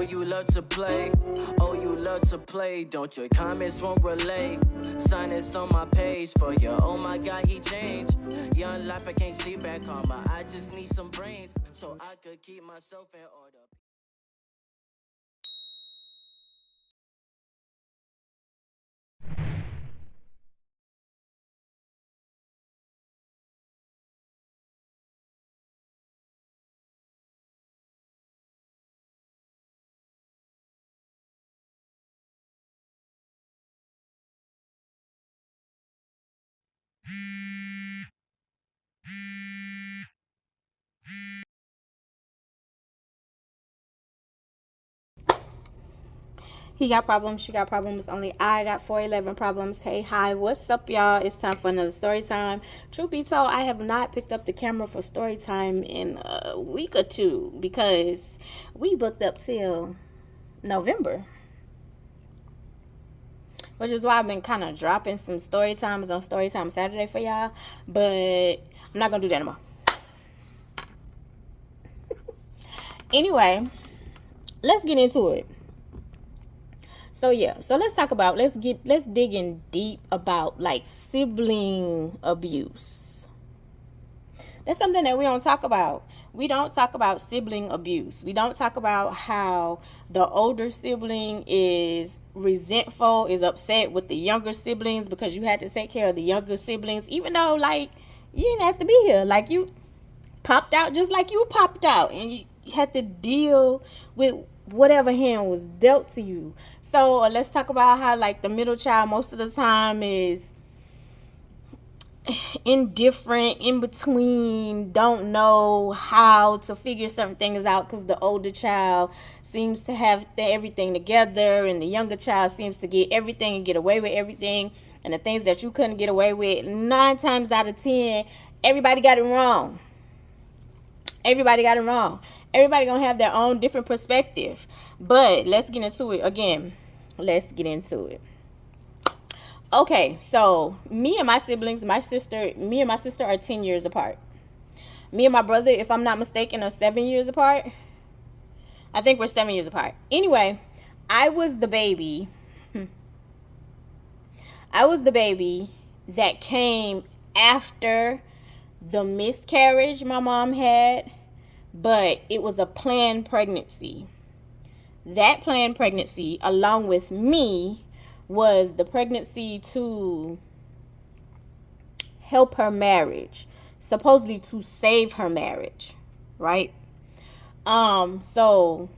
you love to play. Oh, you love to play. Don't your comments won't relay. Sign this on my page for you. Oh my God, he changed. Young life, I can't see back karma. I just need some brains so I could keep myself in order. He got problems, she got problems, only I got 411 problems. Hey, hi, what's up, y'all? It's time for another story time. Truth be told, I have not picked up the camera for story time in a week or two because we booked up till November, which is why I've been kind of dropping some story times on story time Saturday for y'all, but I'm not gonna do that anymore. Anyway, let's get into it. So yeah, so let's dig in deep about like sibling abuse. That's something that we don't talk about. We don't talk about sibling abuse. We don't talk about how the older sibling is resentful, is upset with the younger siblings because you had to take care of the younger siblings, even though like you didn't have to be here. Like you popped out just like you popped out, and you had to deal with whatever hand was dealt to you. So let's talk about how like the middle child most of the time is indifferent, in between, don't know how to figure certain things out because the older child seems to have everything together and the younger child seems to get everything and get away with everything, and the things that you couldn't get away with 9 times out of 10 everybody got it wrong. Everybody gonna have their own different perspective. But let's get into it again. Okay, so me and my siblings, me and my sister are 10 years apart. Me and my brother, if I'm not mistaken, are 7 years apart. I think we're 7 years apart. Anyway, I was the baby that came after the miscarriage my mom had, but it was a planned pregnancy. That planned pregnancy, along with me, was the pregnancy to help her marriage, supposedly to save her marriage, right? So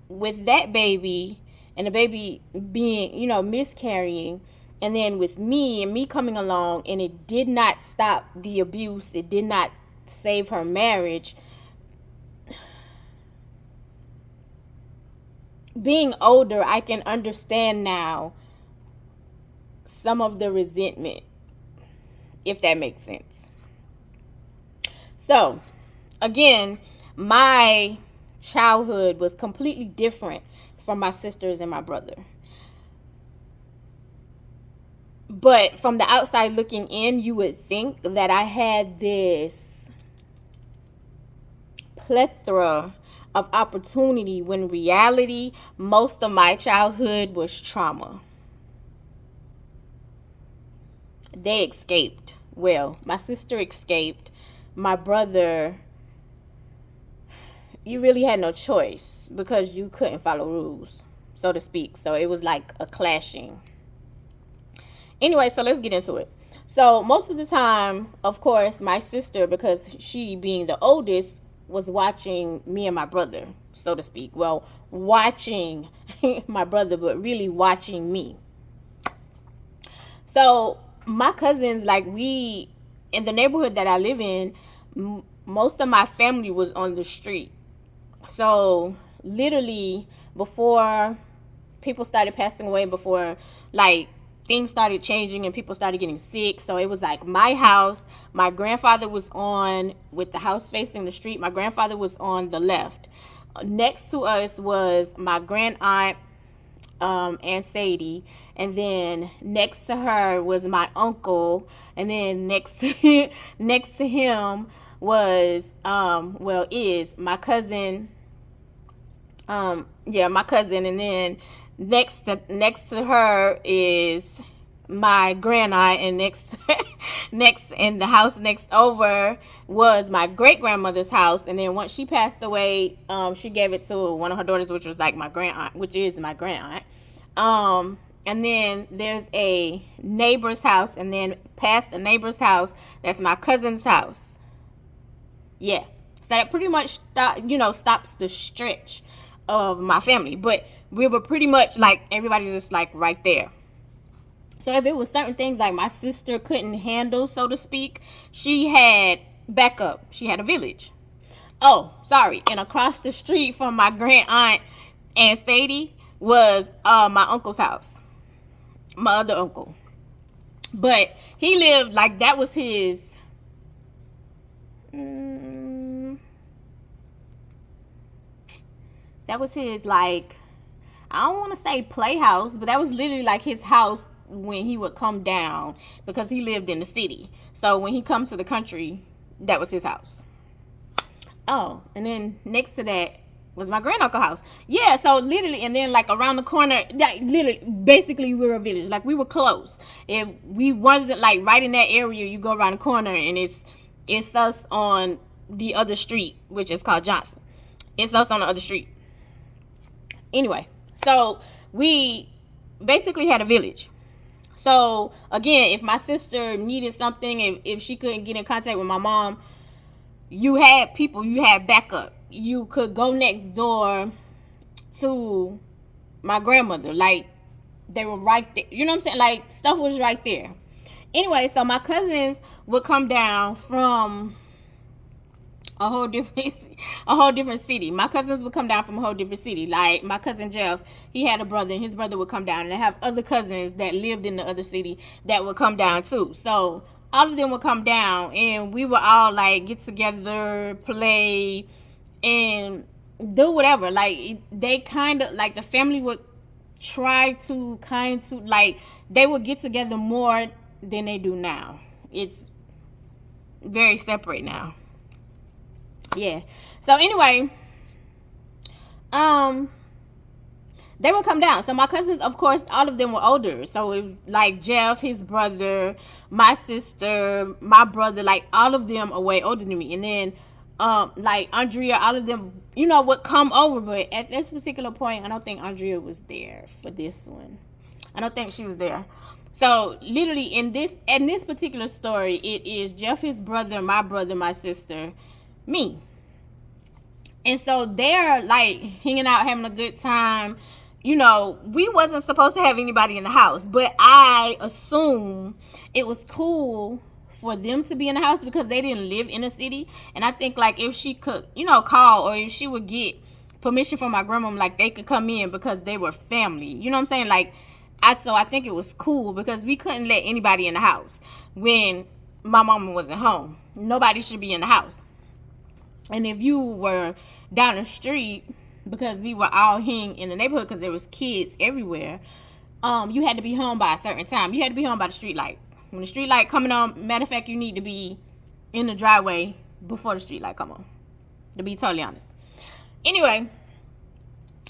with that baby and the baby being, miscarrying, and then with me and me coming along, and it did not stop the abuse, it did not save her marriage. Being older, I can understand now some of the resentment, if that makes sense. So, again, my childhood was completely different from my sisters and my brother. But from the outside looking in, you would think that I had this plethora of opportunity when reality, most of my childhood was trauma. They escaped. Well, my sister escaped. My brother, you really had no choice because you couldn't follow rules, so to speak. So it was like a clashing. Anyway, so let's get into it. So most of the time, of course, my sister, because she being the oldest, was watching me and my brother, so to speak. Well, watching my brother, but really watching me. So my cousins, like we, in the neighborhood that I live in, most of my family was on the street. So literally before people started passing away, before like things started changing and people started getting sick, so it was like my house, my grandfather was on, with the house facing the street, my grandfather was on the left. Next to us was my grand aunt, Aunt Sadie, and then next to her was my uncle, and then next to him was is my cousin, Yeah, my cousin, and then next to her is my grand aunt, and next in the house next over was my great grandmother's house. And then once she passed away, she gave it to one of her daughters, which was like my grand aunt, which is my grand aunt. And then there's a neighbor's house, and then past the neighbor's house, that's my cousin's house. Yeah, so that pretty much stops the stretch of my family. But we were pretty much like, everybody's just like right there. So if it was certain things like my sister couldn't handle, so to speak, she had backup. She had a village. Oh, sorry. And across the street from my grand aunt and Sadie was my uncle's house. My other uncle. But he lived like, that was his like, I don't want to say playhouse, but that was literally like his house when he would come down, because he lived in the city. So when he comes to the country, that was his house. Oh, and then next to that was my granduncle house. Yeah, so literally, and then like around the corner, that literally, basically we were a village. Like, we were close. If we wasn't like right in that area, you go around the corner and it's us on the other street, which is called Johnson. It's us on the other street. Anyway, so we basically had a village. So again, if my sister needed something, if she couldn't get in contact with my mom, you had people, you had backup. You could go next door to my grandmother. Like, they were right there. You know what I'm saying? Like, stuff was right there. Anyway, so my cousins would come down from a whole different city. My cousins would come down from a whole different city. Like, my cousin Jeff, he had a brother, and his brother would come down, and I have other cousins that lived in the other city that would come down too. So all of them would come down, and we would all like get together, play, and do whatever. Like, they kind of like, the family would try to like, they would get together more than they do now. It's very separate now. Yeah. So anyway, they would come down. So my cousins, of course, all of them were older. So it was like Jeff, his brother, my sister, my brother, like all of them are way older than me. And then like Andrea, all of them, would come over. But at this particular point, I don't think Andrea was there for this one. I don't think she was there. So literally in this particular story, it is Jeff, his brother, my sister, me. And so they're like hanging out, having a good time. We wasn't supposed to have anybody in the house, but I assume it was cool for them to be in the house because they didn't live in a city. And I think like if she could, call, or if she would get permission from my grandma, like they could come in because they were family. You know what I'm saying? Like, so I think it was cool because we couldn't let anybody in the house when my mama wasn't home. Nobody should be in the house. And if you were down the street, because we were all hanging in the neighborhood because there was kids everywhere, you had to be home by a certain time. You had to be home by the street lights. When the street light coming on, matter of fact, you need to be in the driveway before the street light come on, to be totally honest. Anyway,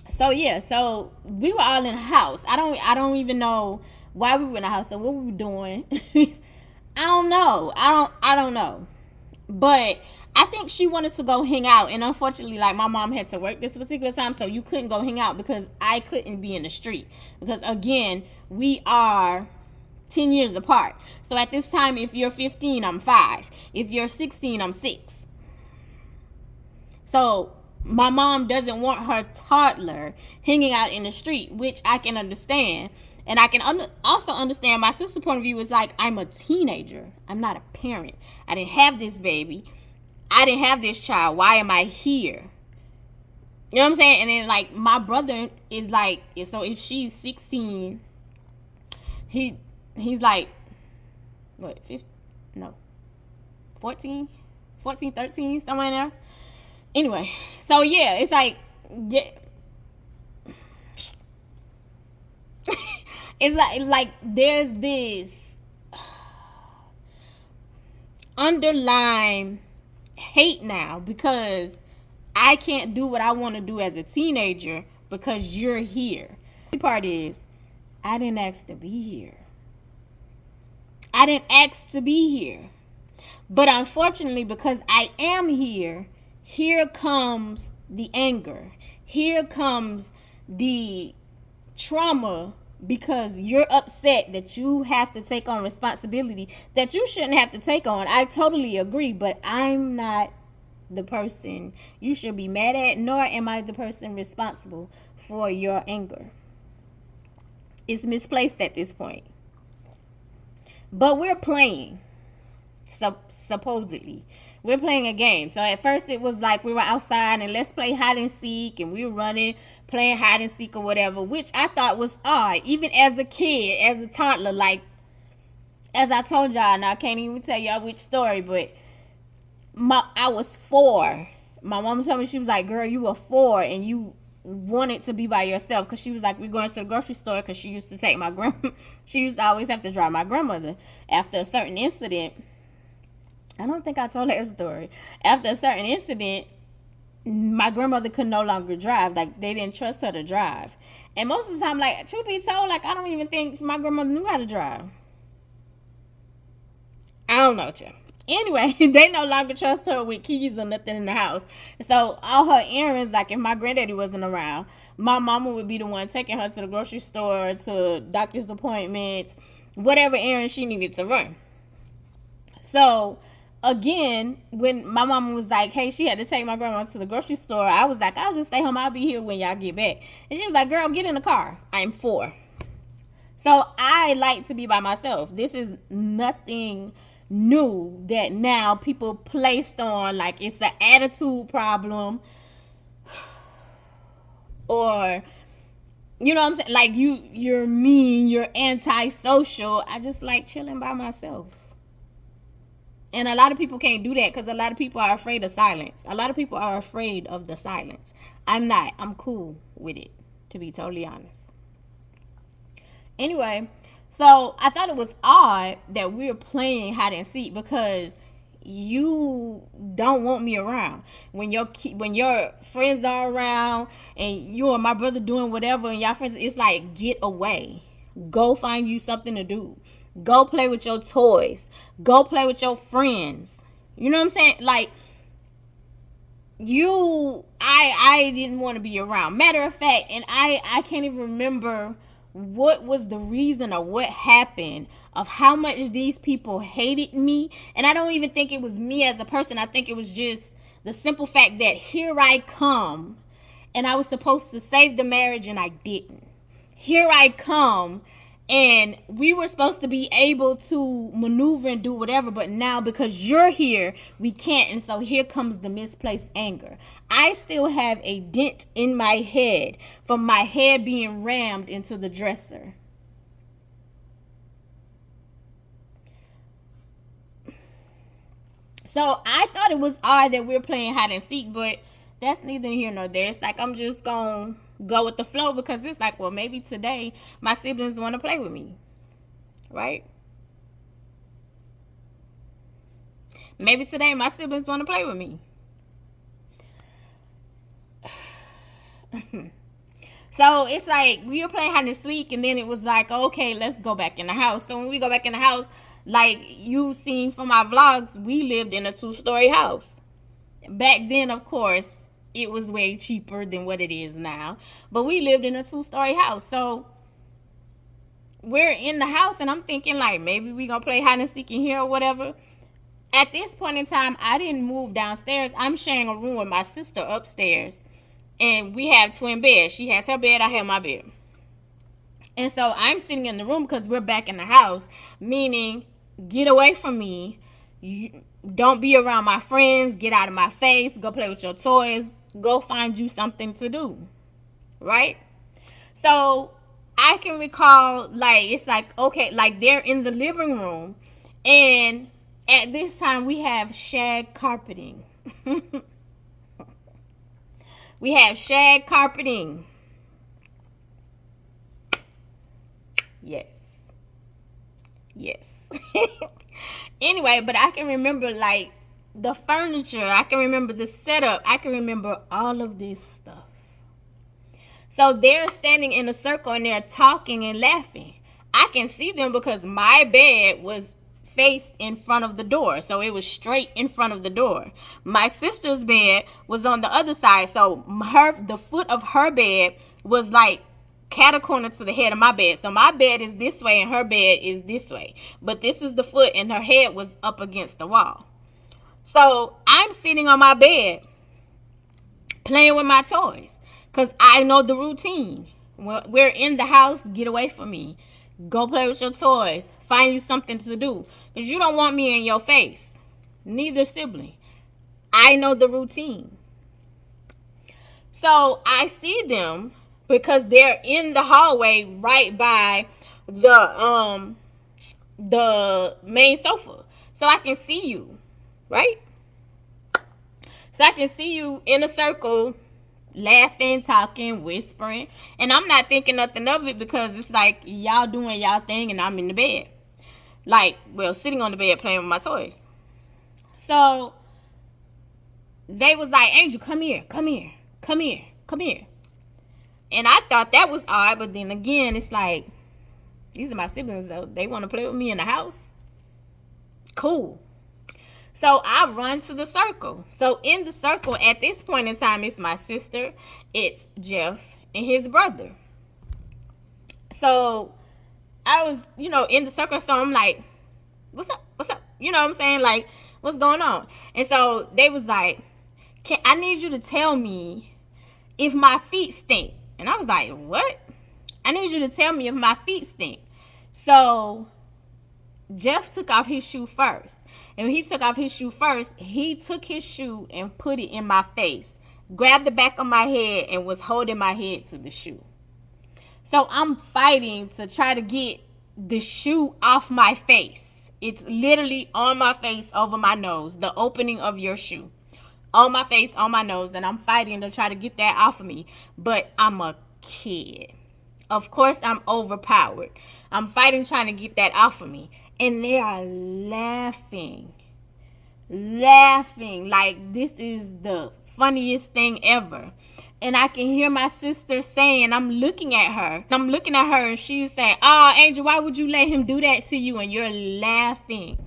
so yeah, so we were all in the house. I don't even know why we were in the house. So what we were doing, I don't know. I don't know. But I think she wanted to go hang out, and unfortunately, like, my mom had to work this particular time, so you couldn't go hang out because I couldn't be in the street. Because again, we are 10 years apart. So at this time, if you're 15, I'm 5. If you're 16, I'm 6. So my mom doesn't want her toddler hanging out in the street, which I can understand. And I can also understand my sister's point of view is like, I'm a teenager. I'm not a parent. I didn't have this baby. I didn't have this child. Why am I here? You know what I'm saying? And then like my brother is like, so if she's 16, he's like, what, 15? No, 14, 13, somewhere in there. Anyway, so yeah, it's like, yeah. It's like there's this underlying hate now because I can't do what I want to do as a teenager because you're here. The part is, I didn't ask to be here. I didn't ask to be here. But unfortunately, because I am here, here comes the anger. Here comes the trauma because you're upset that you have to take on responsibility that you shouldn't have to take on. I totally agree, but I'm not the person you should be mad at, nor am I the person responsible for your anger. It's misplaced at this point. But we're playing. Supposedly we're playing a game. So at first it was like we were outside and let's play hide and seek, and we were running playing hide and seek or whatever, which I thought was odd even as a kid, as a toddler. Like, as I told y'all, and I can't even tell y'all which story, but I was 4. My mom told me, she was like, girl, you were 4 and you wanted to be by yourself, because she was like, we're going to the grocery store, because she used to take my she used to always have to drive my grandmother. After a certain incident, I don't think I told that story. After a certain incident, my grandmother could no longer drive. Like, they didn't trust her to drive. And most of the time, like, truth be told, like, I don't even think my grandmother knew how to drive. I don't know, child. Anyway, they no longer trust her with keys or nothing in the house. So all her errands, like if my granddaddy wasn't around, my mama would be the one taking her to the grocery store, to doctor's appointments, whatever errands she needed to run. So again, when my mama was like, hey, she had to take my grandma to the grocery store, I was like, I'll just stay home. I'll be here when y'all get back. And she was like, girl, get in the car. I'm 4. So I like to be by myself. This is nothing new that now people placed on like it's an attitude problem, or you know what I'm saying, like you're mean, you're antisocial. I just like chilling by myself. And a lot of people can't do that because a lot of people are afraid of silence. A lot of people are afraid of the silence. I'm not. I'm cool with it, to be totally honest. Anyway, so I thought it was odd that we're playing hide and seek because you don't want me around. When your friends are around and you and my brother doing whatever and y'all friends, it's like, get away. Go find you something to do. Go play with your toys. Go play with your friends. You know what I'm saying? Like, I didn't want to be around. Matter of fact, and I can't even remember what was the reason or what happened of how much these people hated me. And I don't even think it was me as a person. I think it was just the simple fact that here I come and I was supposed to save the marriage and I didn't. Here I come and we were supposed to be able to maneuver and do whatever, but now because you're here, we can't. And so here comes the misplaced anger. I still have a dent in my head from my head being rammed into the dresser. So I thought it was odd that we're playing hide and seek, but that's neither here nor there. It's like I'm just going to go with the flow because it's like, well, maybe today my siblings want to play with me, right? Maybe today my siblings want to play with me. So it's like we were playing hide and seek, and then it was like, okay, let's go back in the house. So when we go back in the house, like you seen from my vlogs, we lived in a 2-story house. Back then, of course, it was way cheaper than what it is now. But we lived in a 2-story house. So we're in the house and I'm thinking like maybe we gonna play hide and seek in here or whatever. At this point in time, I didn't move downstairs. I'm sharing a room with my sister upstairs. And we have twin beds. She has her bed, I have my bed. And so I'm sitting in the room because we're back in the house. Meaning, get away from me. You don't be around my friends. Get out of my face. Go play with your toys. Go find you something to do. Right? So I can recall, like, it's like, okay, like they're in the living room. And at this time, we have shag carpeting. We have shag carpeting. Yes. Anyway, but I can remember like the furniture. I can remember the setup. I can remember all of this stuff. So they're standing in a circle and they're talking and laughing. I can see them because my bed was faced in front of the door. So it was straight in front of the door. My sister's bed was on the other side. So the foot of her bed was like catacorner to the head of my bed. So my bed is this way and her bed is this way. But this is the foot and her head was up against the wall. So I'm sitting on my bed playing with my toys because I know the routine. We're in the house, get away from me. Go play with your toys. Find you something to do. Because you don't want me in your face. Neither sibling. I know the routine. So I see them because they're in the hallway right by the main sofa. So I can see you, right? So I can see you in a circle, laughing, talking, whispering. And I'm not thinking nothing of it because it's like y'all doing y'all thing and I'm in the bed. Like, well, sitting on the bed playing with my toys. So they was like, Angel, come here, come here, come here, come here. And I thought that was odd, but then again, it's like, these are my siblings though. They want to play with me in the house. Cool. So I run to the circle. So in the circle, at this point in time, it's my sister, it's Jeff, and his brother. So I was, in the circle. So I'm like, what's up? What's up? You know what I'm saying? Like, what's going on? And so they was like, I need you to tell me if my feet stink. And I was like, what? I need you to tell me if my feet stink. So Jeff took off his shoe first. And when he took off his shoe first, he took his shoe and put it in my face, grabbed the back of my head, and was holding my head to the shoe. So I'm fighting to try to get the shoe off my face. It's literally on my face, over my nose, the opening of your shoe. On my face, on my nose, and I'm fighting to try to get that off of me. But I'm a kid. Of course, I'm overpowered. I'm fighting trying to get that off of me. And they are laughing. Laughing like this is the funniest thing ever. And I can hear my sister saying, I'm looking at her and she's saying, oh, Angel, why would you let him do that to you? And you're laughing.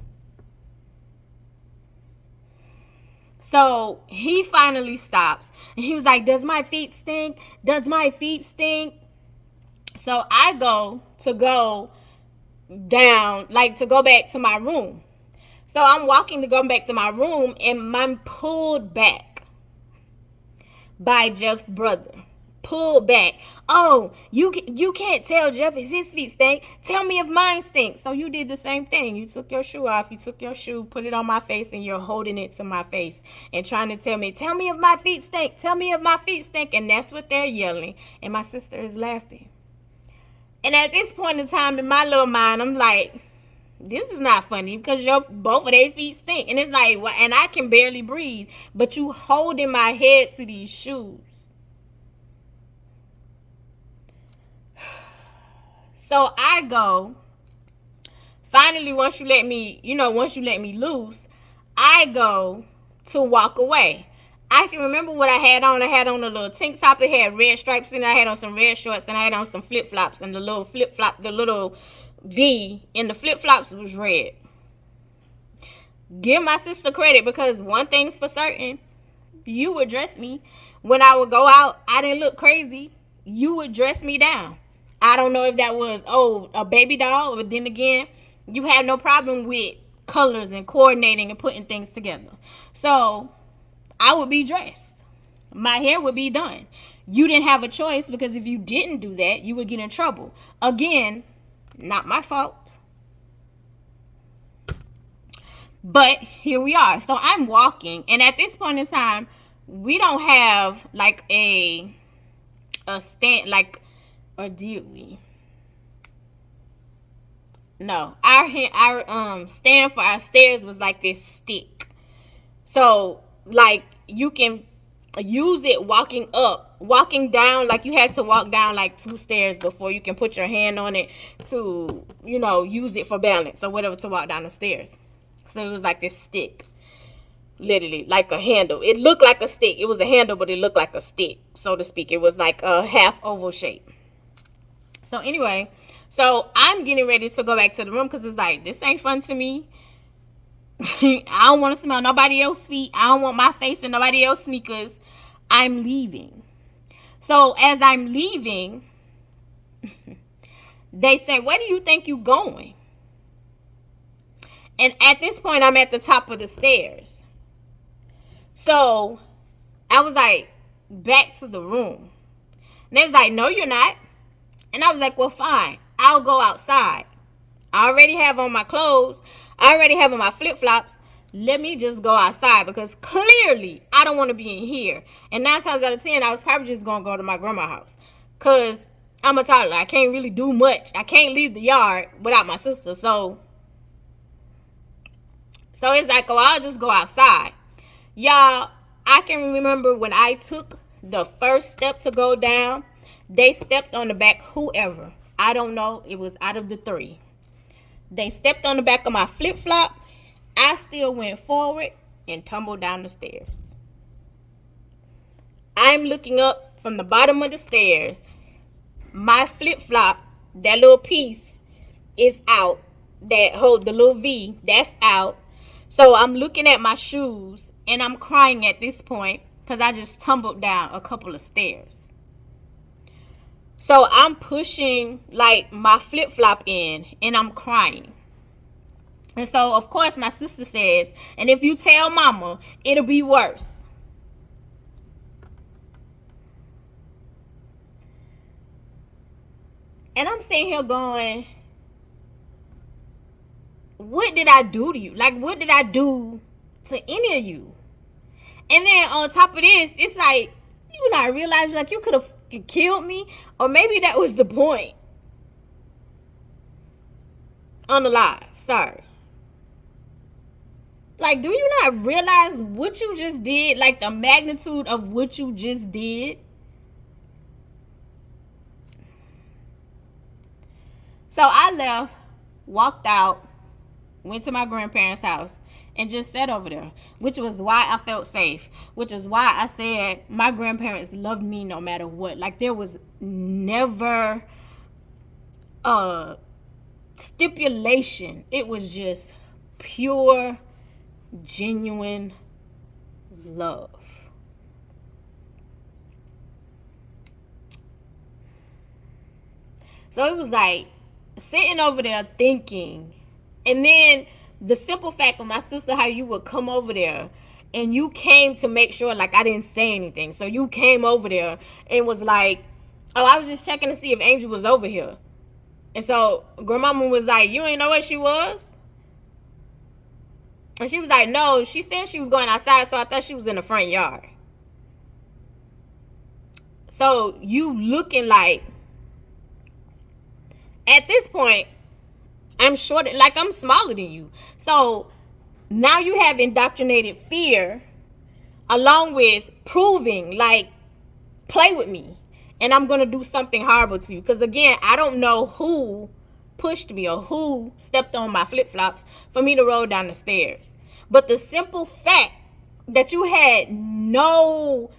So he finally stops. And he was like, does my feet stink? Does my feet stink? So I go down, like to go back to my room. So I'm walking to go back to my room and I'm pulled back by Jeff's brother. Pulled back. Oh, you can't tell Jeff if his feet stink. Tell me if mine stink. So you did the same thing. You took your shoe off. You took your shoe, put it on my face, and you're holding it to my face and trying to tell me if my feet stink. Tell me if my feet stink. And that's what they're yelling. And my sister is laughing. And at this point in time in my little mind, I'm like, this is not funny because both of their feet stink. And it's like, well, and I can barely breathe, but you holding my head to these shoes. So I go, finally, once you let me loose, I go to walk away. I can remember what I had on. I had on a little tank top. It had red stripes in it. I had on some red shorts. And I had on some flip-flops. And the little flip-flop, the little V in the flip-flops was red. Give my sister credit because one thing's for certain. You would dress me. When I would go out, I didn't look crazy. You would dress me down. I don't know if that was, a baby doll. But then again, you had no problem with colors and coordinating and putting things together. So I would be dressed. My hair would be done. You didn't have a choice because if you didn't do that, you would get in trouble. Again, not my fault. But here we are. So I'm walking. And at this point in time, we don't have like a stand, like, or did we? No. Our stand for our stairs was like this stick. So like you can use it walking down, like you had to walk down like 2 stairs before you can put your hand on it to, use it for balance or whatever to walk down the stairs. So it was like this stick. Literally, like a handle. It looked like a stick. It was a handle, but it looked like a stick, so to speak. It was like a half oval shape. So anyway, so I'm getting ready to go back to the room because it's like, this ain't fun to me. I don't want to smell nobody else's feet. I don't want my face in nobody else's sneakers. I'm leaving. So as I'm leaving, they say, where do you think you going? And at this point, I'm at the top of the stairs. So I was like, back to the room. And they was like, no, you're not. And I was like, well, fine. I'll go outside. I already have on my clothes. I already have on my flip-flops. Let me just go outside because clearly I don't want to be in here. And 9 times out of 10, I was probably just going to go to my grandma's house because I'm a toddler. I can't really do much. I can't leave the yard without my sister. So it's like, oh, I'll just go outside. Y'all, I can remember when I took the first step to go down, they stepped on the back, whoever. I don't know. It was out of the 3. They stepped on the back of my flip-flop. I still went forward and tumbled down the stairs. I'm looking up from the bottom of the stairs. My flip-flop, that little piece is out. That hold the little V, that's out. So I'm looking at my shoes and I'm crying at this point because I just tumbled down a couple of stairs. So I'm pushing like my flip-flop in and I'm crying. And so, of course, my sister says, and if you tell mama, it'll be worse. And I'm sitting here going, what did I do to you? Like, what did I do to any of you? And then on top of this, it's like, you not realize, like, you could have killed me? Or maybe that was the point. Unalive. Sorry. Like, do you not realize what you just did? Like, the magnitude of what you just did? So I left, walked out, went to my grandparents' house, and just sat over there, which was why I felt safe, which is why I said my grandparents loved me no matter what. Like, there was never a stipulation. It was just pure, genuine love. So it was like sitting over there thinking, and then the simple fact of my sister, how you would come over there and you came to make sure like I didn't say anything. So you came over there and was like, oh, I was just checking to see if Angel was over here. And so grandmama was like, you ain't know where she was? And she was like, no, she said she was going outside, so I thought she was in the front yard. So you looking like, at this point, I'm short, like I'm smaller than you. So now you have indoctrinated fear along with proving like, play with me and I'm going to do something horrible to you. Because again, I don't know who pushed me or who stepped on my flip-flops for me to roll down the stairs. But the simple fact that you had nothing,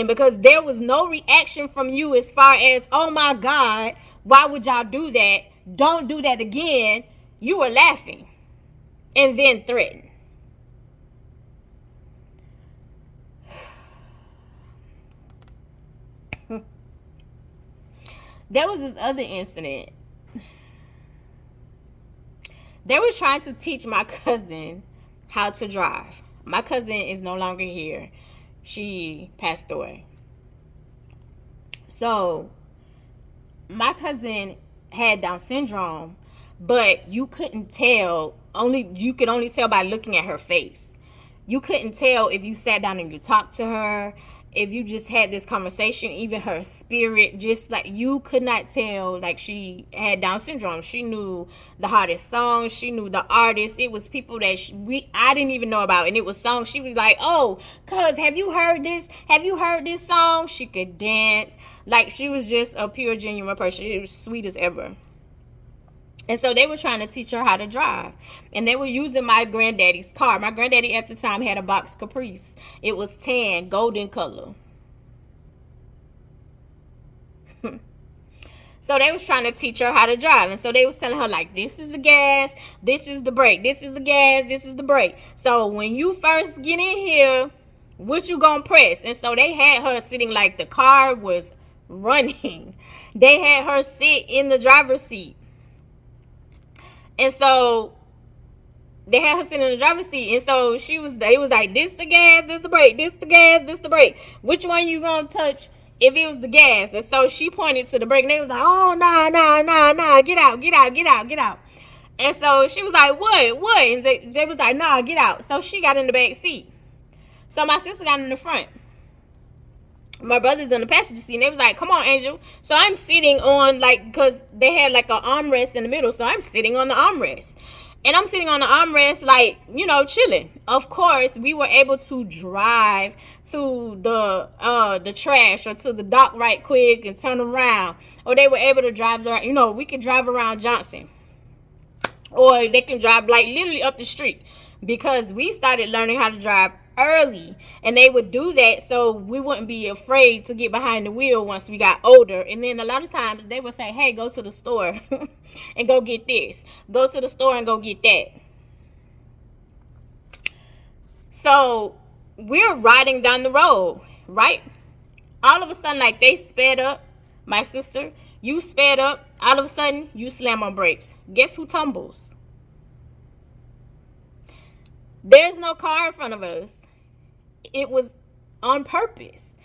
because there was no reaction from you as far as, oh my God, why would y'all do that? Don't do that again. You were laughing and then threatened. There was this other incident. They were trying to teach my cousin how to drive. My cousin is no longer here. She passed away. So my cousin had Down syndrome, but you couldn't tell. You could only tell by looking at her face. You couldn't tell if you sat down and you talked to her, if you just had this conversation, even her spirit, just like you could not tell like she had Down syndrome. She knew the hardest songs, she knew the artists. It was people that I didn't even know about, and it was songs she was like, oh, cuz have you heard this? Have you heard this song? She could dance. Like, she was just a pure, genuine person. She was sweet as ever. And so they were trying to teach her how to drive. And they were using my granddaddy's car. My granddaddy at the time had a box Caprice. It was tan, golden color. So they was trying to teach her how to drive. And so they was telling her, like, this is the gas, this is the brake, this is the gas, this is the brake. So when you first get in here, what you gonna press? And so they had her sitting like the car was running. They had her sit in the driver's seat. And so they had her sitting in the driver's seat. And so they was like, this the gas, this the brake, this the gas, this the brake. Which one you gonna touch if it was the gas? And so she pointed to the brake, and they was like, oh, nah, get out. And so she was like, what? And they was like, nah, get out. So she got in the back seat. So my sister got in the front. My brother's in the passenger seat, and they was like, come on, Angel. So I'm sitting on, like, because they had like an armrest in the middle, so I'm sitting on the armrest. And I'm sitting on the armrest, like, you know, chilling. Of course, we were able to drive to the trash or to the dock right quick and turn around. Or they were able to drive, you know, we could drive around Johnson. Or they can drive, like, literally up the street. Because we started learning how to drive early, and they would do that so we wouldn't be afraid to get behind the wheel once we got older. And then a lot of times they would say, hey, go to the store and go get this, go to the store and go get that. So we're riding down the road, right? All of a sudden, like, they sped up. My sister, you sped up. All of a sudden you slam on brakes. Guess who tumbles? There's no car in front of us. It was on purpose.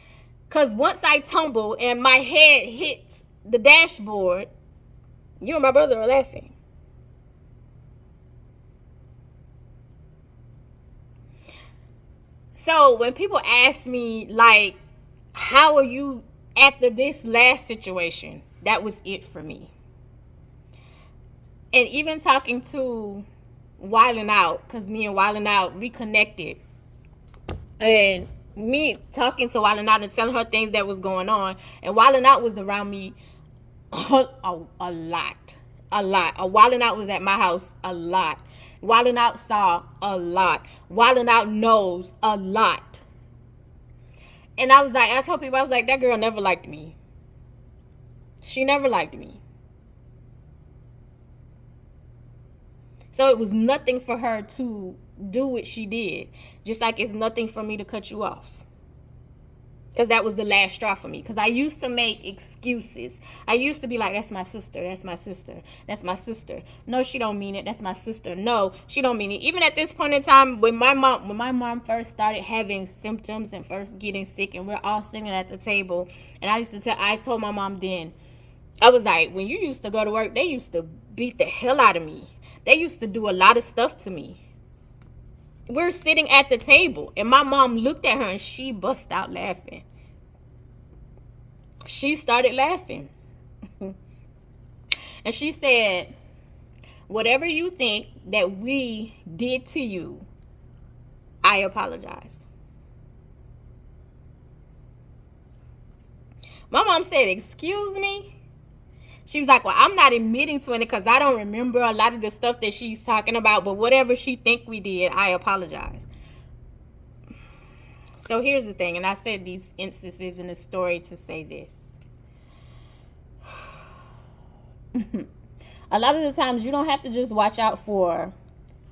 Because once I tumbled and my head hit the dashboard, you and my brother are laughing. So when people ask me, like, how are you after this last situation? That was it for me. And even talking to Wildin' Out, because me and Wildin' Out reconnected, and me talking to Wildin' Out and telling her things that was going on, and Wildin' Out was around me a lot. Wildin' Out was at my house a lot. Wildin' Out saw a lot. Wildin' Out knows a lot. And I was like, I told people, I was like, that girl never liked me. She never liked me. So it was nothing for her to do what she did. Just like it's nothing for me to cut you off. Because that was the last straw for me. Because I used to make excuses. I used to be like, that's my sister. That's my sister. That's my sister. No, she don't mean it. That's my sister. No, she don't mean it. Even at this point in time, when my mom first started having symptoms and first getting sick, and we're all sitting at the table, and I told my mom then, I was like, when you used to go to work, they used to beat the hell out of me. They used to do a lot of stuff to me. We're sitting at the table, and my mom looked at her, and she bust out laughing. She started laughing. And she said, whatever you think that we did to you, I apologize. My mom said, excuse me? She was like, well, I'm not admitting to it because I don't remember a lot of the stuff that she's talking about, but whatever she think we did, I apologize. So here's the thing, and I said these instances in the story to say this. A lot of the times you don't have to just watch out for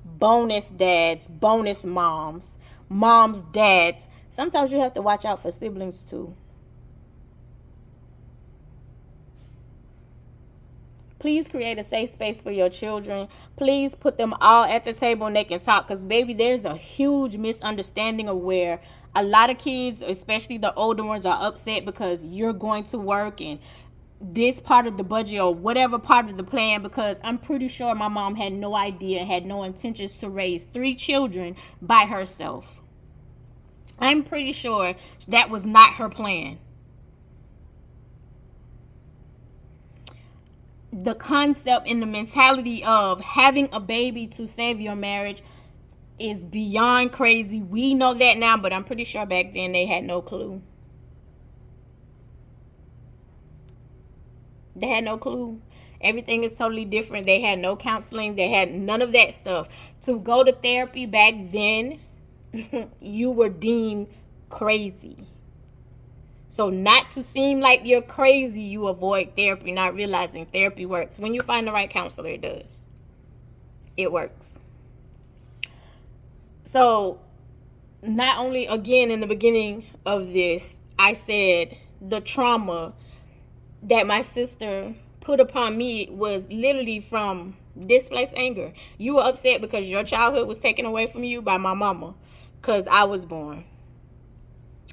bonus dads, bonus moms, moms, dads. Sometimes you have to watch out for siblings too. Please create a safe space for your children. Please put them all at the table and they can talk. Because, baby, there's a huge misunderstanding of where a lot of kids, especially the older ones, are upset because you're going to work and this part of the budget or whatever part of the plan. Because I'm pretty sure my mom had no idea, had no intentions to raise 3 children by herself. I'm pretty sure that was not her plan. The concept and the mentality of having a baby to save your marriage is beyond crazy. We know that now, but I'm pretty sure back then they had no clue. They had no clue. Everything is totally different. They had no counseling. They had none of that stuff. To go to therapy back then, you were deemed crazy. So not to seem like you're crazy, you avoid therapy, not realizing therapy works. When you find the right counselor, it does. It works. So not only, again, in the beginning of this, I said the trauma that my sister put upon me was literally from displaced anger. You were upset because your childhood was taken away from you by my mama, because I was born.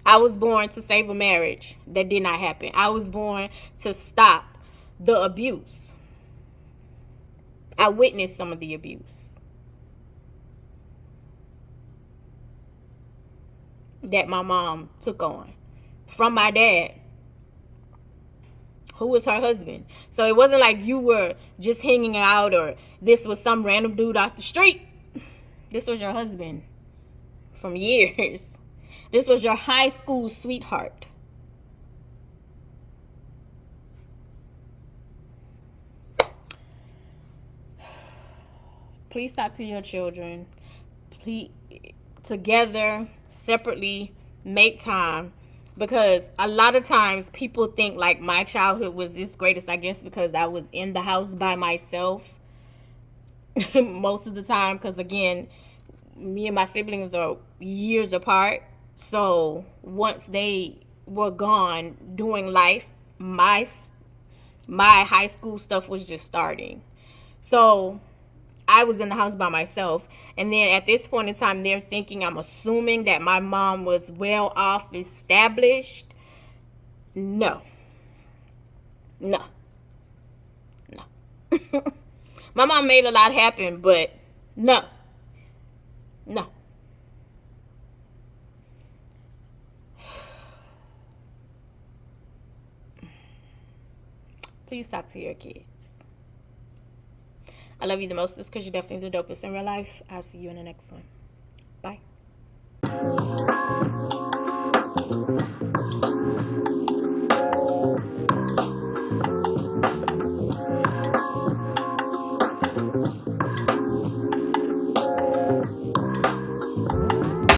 I was born to save a marriage that did not happen. I was born to stop the abuse. I witnessed some of the abuse that my mom took on from my dad, who was her husband. So it wasn't like you were just hanging out or this was some random dude off the street. This was your husband from years. This was your high school sweetheart. Please talk to your children. Please, together, separately, make time. Because a lot of times people think like my childhood was this greatest, I guess, because I was in the house by myself most of the time. Because again, me and my siblings are years apart. So once they were gone doing life, my high school stuff was just starting. So I was in the house by myself. And then at this point in time, they're thinking, I'm assuming that my mom was well off, established. No. No. My mom made a lot happen, but no. Please talk to your kids. I love you the most. This because you're definitely the dopest in real life. I'll see you in the next one. Bye.